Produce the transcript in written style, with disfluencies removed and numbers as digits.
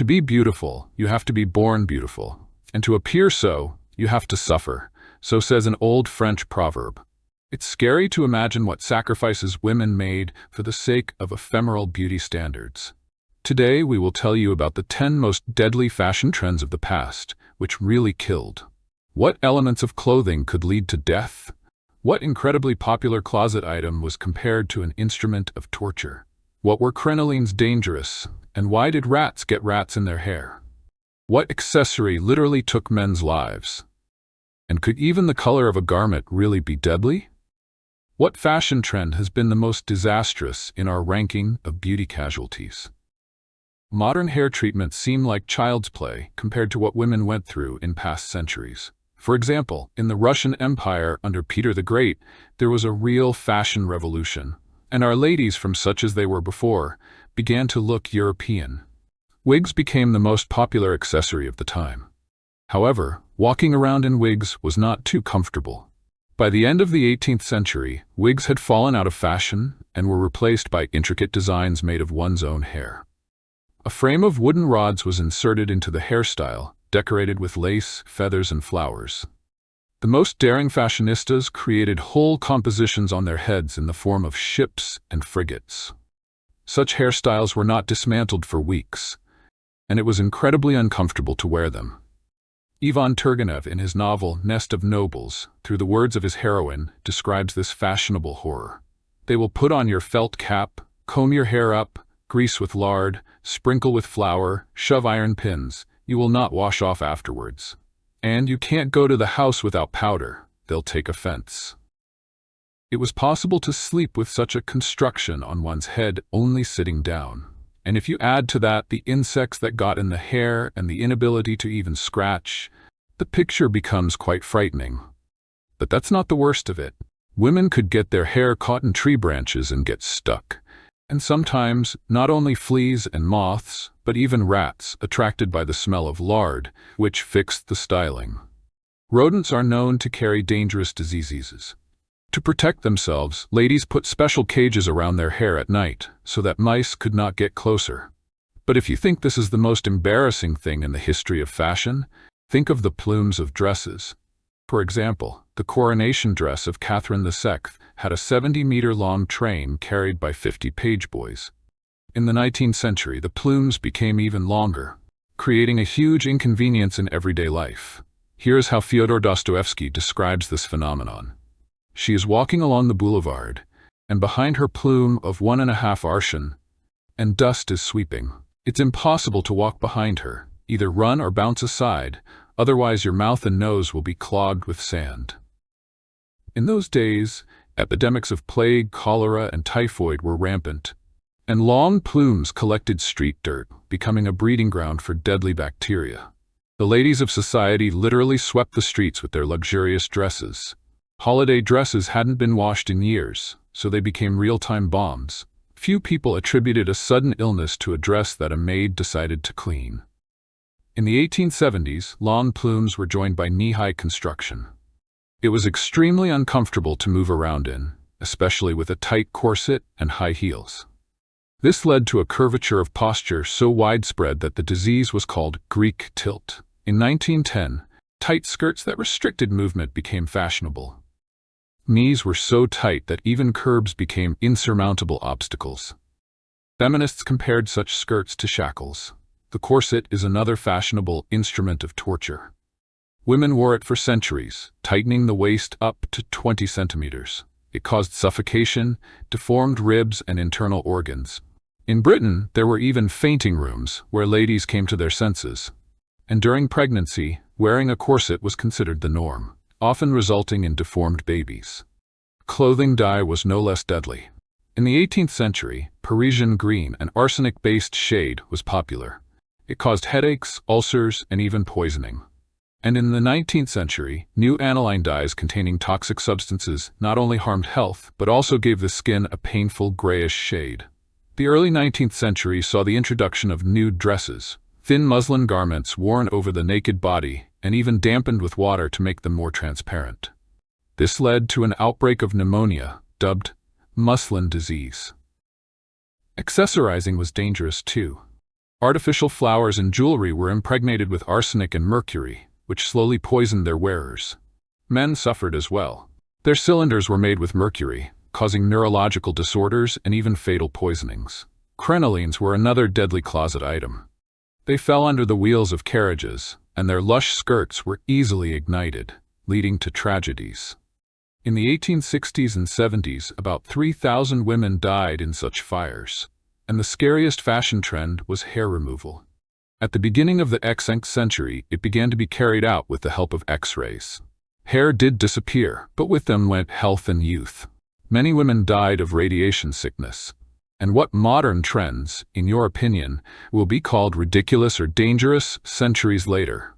To be beautiful, you have to be born beautiful. And to appear so, you have to suffer. So says an old French proverb. It's scary to imagine what sacrifices women made for the sake of ephemeral beauty standards. Today, we will tell you about the 10 most deadly fashion trends of the past, which really killed. What elements of clothing could lead to death? What incredibly popular closet item was compared to an instrument of torture? What were crinolines dangerous, and why did rats get rats in their hair? What accessory literally took men's lives? And could even the color of a garment really be deadly? What fashion trend has been the most disastrous in our ranking of beauty casualties? Modern hair treatments seem like child's play compared to what women went through in past centuries. For example, in the Russian Empire under Peter the Great, there was a real fashion revolution, and our ladies, from such as they were before, began to look European. Wigs became the most popular accessory of the time. However, walking around in wigs was not too comfortable. By the end of the 18th century, wigs had fallen out of fashion and were replaced by intricate designs made of one's own hair. A frame of wooden rods was inserted into the hairstyle, decorated with lace, feathers, and flowers. The most daring fashionistas created whole compositions on their heads in the form of ships and frigates. Such hairstyles were not dismantled for weeks, and it was incredibly uncomfortable to wear them. Ivan Turgenev, in his novel Nest of Nobles, through the words of his heroine, describes this fashionable horror. They will put on your felt cap, comb your hair up, grease with lard, sprinkle with flour, shove iron pins. You will not wash off afterwards. And you can't go to the house without powder. They'll take offense. It was possible to sleep with such a construction on one's head only sitting down. And if you add to that the insects that got in the hair and the inability to even scratch, the picture becomes quite frightening. But that's not the worst of it. Women could get their hair caught in tree branches and get stuck. And sometimes, not only fleas and moths, but even rats, attracted by the smell of lard, which fixed the styling. Rodents are known to carry dangerous diseases. To protect themselves, ladies put special cages around their hair at night, so that mice could not get closer. But if you think this is the most embarrassing thing in the history of fashion, think of the plumes of dresses. For example, the coronation dress of Catherine II had a 70-meter-long train carried by 50 page boys. In the 19th century, the plumes became even longer, creating a huge inconvenience in everyday life. Here is how Fyodor Dostoevsky describes this phenomenon. She is walking along the boulevard, and behind her plume of 1.5 arsenic, and dust is sweeping. It's impossible to walk behind her, either run or bounce aside, otherwise your mouth and nose will be clogged with sand. In those days, epidemics of plague, cholera, and typhoid were rampant, and long plumes collected street dirt, becoming a breeding ground for deadly bacteria. The ladies of society literally swept the streets with their luxurious dresses. Holiday dresses hadn't been washed in years, so they became real-time bombs. Few people attributed a sudden illness to a dress that a maid decided to clean. In the 1870s, long plumes were joined by knee-high construction. It was extremely uncomfortable to move around in, especially with a tight corset and high heels. This led to a curvature of posture so widespread that the disease was called Greek tilt. In 1910, tight skirts that restricted movement became fashionable. Knees were so tight that even curbs became insurmountable obstacles. Feminists compared such skirts to shackles. The corset is another fashionable instrument of torture. Women wore it for centuries, tightening the waist up to 20 centimeters. It caused suffocation, deformed ribs, and internal organs. In Britain, there were even fainting rooms where ladies came to their senses. And during pregnancy, wearing a corset was considered the norm, often resulting in deformed babies. Clothing dye was no less deadly. In the 18th century, Parisian green, an arsenic-based shade, was popular. It caused headaches, ulcers, and even poisoning. And in the 19th century, new aniline dyes containing toxic substances not only harmed health, but also gave the skin a painful grayish shade. The early 19th century saw the introduction of nude dresses, thin muslin garments worn over the naked body, and even dampened with water to make them more transparent. This led to an outbreak of pneumonia, dubbed muslin disease. Accessorizing was dangerous too. Artificial flowers and jewelry were impregnated with arsenic and mercury, which slowly poisoned their wearers. Men suffered as well. Their cylinders were made with mercury, causing neurological disorders and even fatal poisonings. Crinolines were another deadly closet item. They fell under the wheels of carriages, and their lush skirts were easily ignited, leading to tragedies. In the 1860s and 70s, about 3,000 women died in such fires, and the scariest fashion trend was hair removal. At the beginning of the 20th century, it began to be carried out with the help of X-rays. Hair did disappear, but with them went health and youth. Many women died of radiation sickness. And what modern trends, in your opinion, will be called ridiculous or dangerous centuries later?